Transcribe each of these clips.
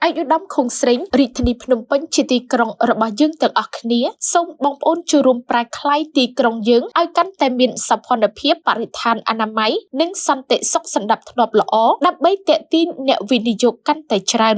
អាយុដំខុងស្រេងរាជធានីភ្នំពេញជាទីក្រុងរបស់យើងទាំងអស់គ្នាសូមបងប្អូនចូលរួមប្រែក្លាយទីក្រុងយើងឲ្យកាន់តែមានសោភ័ណភាពបរិស្ថានអនាម័យនិងសន្តិសុខសណ្ដាប់ធ្នាប់ល្អដើម្បីទាក់ទាញអ្នកវិនិយោគកាន់តែច្រើន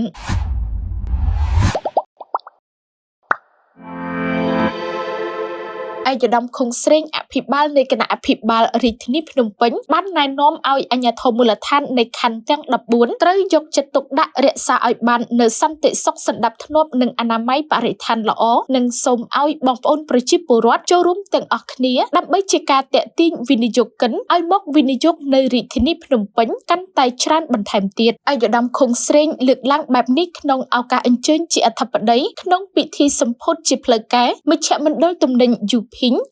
ឯកឧត្តមខុងស្រេងអភិបាលនៃគណៈអភិបាលរាជធានីភ្នំពេញបានណែនាំឲ្យអាជ្ញាធរមូលដ្ឋាននៃខណ្ឌទាំង14ត្រូវយកចិត្តទុកដាក់រក្សាឲ្យបាននូវសន្តិសុខសណ្ដាប់ធ្នាប់និងអនាម័យបរិស្ថានល្អនិងសូមឲ្យបងប្អូនប្រជាពលរដ្ឋចូលរួមទាំងអស់គ្នាដើម្បីជាការទាក់ទាញវិនិយោគិនឲ្យមកវិនិយោគនៅរាជធានីភ្នំពេញកាន់តែច្រើនបន្ថែមទៀតឯកឧត្តមខុងស្រេងលើកឡើងបែបនេះក្នុងឱកាសអញ្ជើញជាអធិបតីក្នុងពិធីសម្ពោធជាផ្លូវការមជ្ឈមណ្ឌលទំនិញ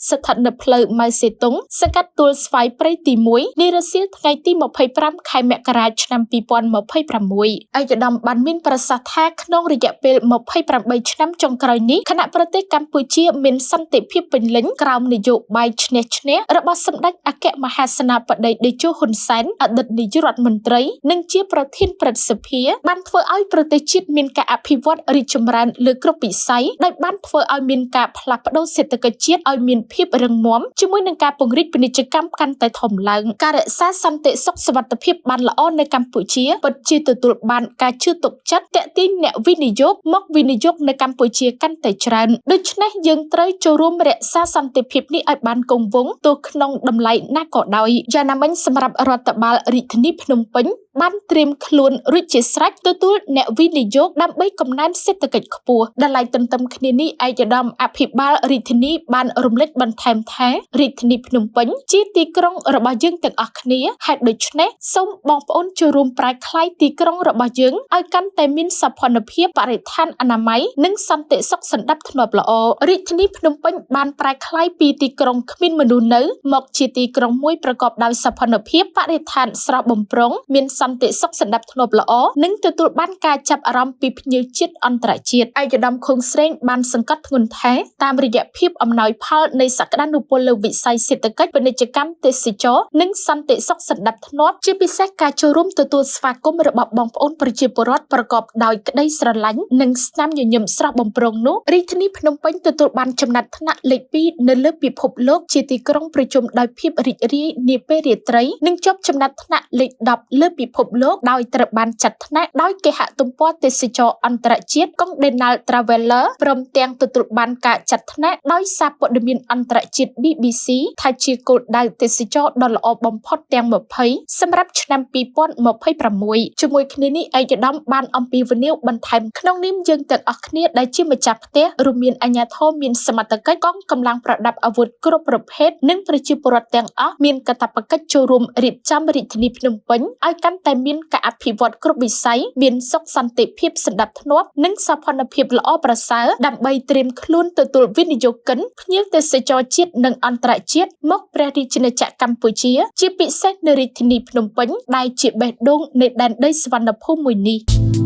ស្ថិតនៅផ្លូវម៉ៅសេតុងសង្កាត់ទួលស្វាយព្រៃទី1នារសៀលថ្ងៃទី25ខែមករាឆ្នាំ2026ឯកឧត្តមបានមានប្រសាសន៍ថាក្នុងរយៈពេល28ឆ្នាំចុងក្រោយនេះគណៈប្រទេសកម្ពុជាមានសន្តិភាពពេញលេញក្រោមនយោបាយឈ្នះឈ្នះរបស់សម្ដេចអគ្គមហាសេនាបតីតេជោហ៊ុនសែនអតីតនាយករដ្ឋមន្ត្រីនិងជាប្រធានព្រឹទ្ធសភាបានធ្វើឲ្យប្រទេសជាតិមានការអភិវឌ្ឍរីកចម្រើនលើគ្រប់វិស័យដោយបានធ្វើឲ្យមានការផ្លាស់ប្ដូរសេដ្ឋកិច្ចជាតិឲ្យមានភាពរឹងមាំជាមួយនឹងការពង្រីកពាណិជ្ជកម្មកាន់តែធំឡើងការរក្សាសន្តិសុខសុវត្ថិភាពបានល្អនៅកម្ពុជាពិតជាទទួលបានការជឿទុកចិត្តទាក់ទាញអ្នកវិនិយោគមកវិនិយោគនៅកម្ពុជាកាន់តែច្រើនដូច្នេះយើងត្រូវចូលរួមរក្សាសន្តិភាពនេះឲ្យបានគង់វង្សទោះក្នុងតម្លៃណាក៏ដោយយ៉ាងណាមិញសម្រាប់រដ្ឋបាលរាជធានីភ្នំពេញបានត្រៀមខ្លួនរួចជាស្រេចទទួលអ្នកវិនិយោគដើម្បីកំណើនសេដ្ឋកិច្ចខ្ពស់ដែលឡែកទន្ទឹមគ្នានេះឯកឧត្តមអភិបាលរាជធានីបានរំលេចបន្ថែមថារាជធានីភ្នំពេញជាទីក្រុងរបស់យើងទាំងអស់គ្នាហេតុដូច្នេះសូមបងប្អូនចូលរួមប្រែក្លាយទីក្រុងរបស់យើងឲ្យកាន់តែមានសោភ័ណភាពបរិស្ថានអនាម័យនិងសន្តិសុខសណ្ដាប់ធ្នាប់ល្អរាជធានីភ្នំពេញបានប្រែក្លាយពីទីក្រុងគ្មានមនុស្សនៅមកជាទីក្រុងមួយប្រកបដោយសោភ័ណភាពបរិស្ថានស្រស់បំព្រងមានសន្តិសុខសណ្ដាប់ធ្នាប់ល្អនិងទទួលបានការចាប់អារម្មណ៍ពីភ្ញៀវជាតិអន្តរជាតិឯកឧត្តមខុងស្រេងបានសង្កត់ធ្ងន់ថាតាមរយៈភាពអំណោយផលនៃសក្តានុពលលើវិស័យសេដ្ឋកិច្ចពាណិជ្ជកម្មទេសចរណ៍និងសន្តិសុខសណ្ដាប់ធ្នាប់ជាពិសេសការចូលរួមទទួលស្វាគមន៍របស់បងប្អូនប្រជាពលរដ្ឋប្រកបដោយក្តីស្រឡាញ់និងស្នាមញញឹមស្រស់បំព្រងនោះរាជធានីភ្នំពេញទទួលបានចំណាត់ថ្នាក់លេខ2នៅលើពិភពលោកជាទីក្រុងប្រជុំដោយភាពរីករាយនាពេលរាត្រីនិងជាប់ចំណាត់ថ្នាក់លេខ10លើពិភពលោកដោយត្រូវបានចាត់ថ្នាក់ដោយគេហទំព័រទេសចរណ៍អន្តរជាតិ Condé Nast Traveler ព្រមទាំងទទួលបានការចាត់ថ្នាក់ដោយសារព័ត៌មានអន្តរជាតិ BBC ថាជាគោលដៅទេសចរណ៍ដ៏ល្អបំផុតទាំង20សម្រាប់ឆ្នាំ2026ជាមួយគ្នានេះឯកឧត្តមបានអំពាវនាវបន្ថែមក្នុងនាមយើងទាំងអស់គ្នាដែលជាម្ចាស់ផ្ទះរួមមានអាជ្ញាធរមានសមត្ថកិច្ចកងកម្លាំងប្រដាប់អាវុធគ្រប់ប្រភេទនិងប្រជាពលរដ្ឋទាំងអស់មានកាតព្វកិច្ចចូលរួមរៀបចំរាជធានីភ្នំពេញឲ្យកាន់តែមានការអភិវឌ្ឍគ្រប់វិស័យមានសុខសន្តិភាពសណ្ដាប់ធ្នាប់និងសោភ័ណភាពល្អប្រសើរដើម្បីត្រៀមខ្លួនទទួលវិនិយោគិនភ្ញៀវទេសចរជាតិនិងអន្តរជាតិមកព្រះរាជាណាចក្រកម្ពុជាជាពិសេសនៅរាជធានីភ្នំពេញដែលជាបេះដូងនៃដែនដីសុវណ្ណភូមិមួយនេះ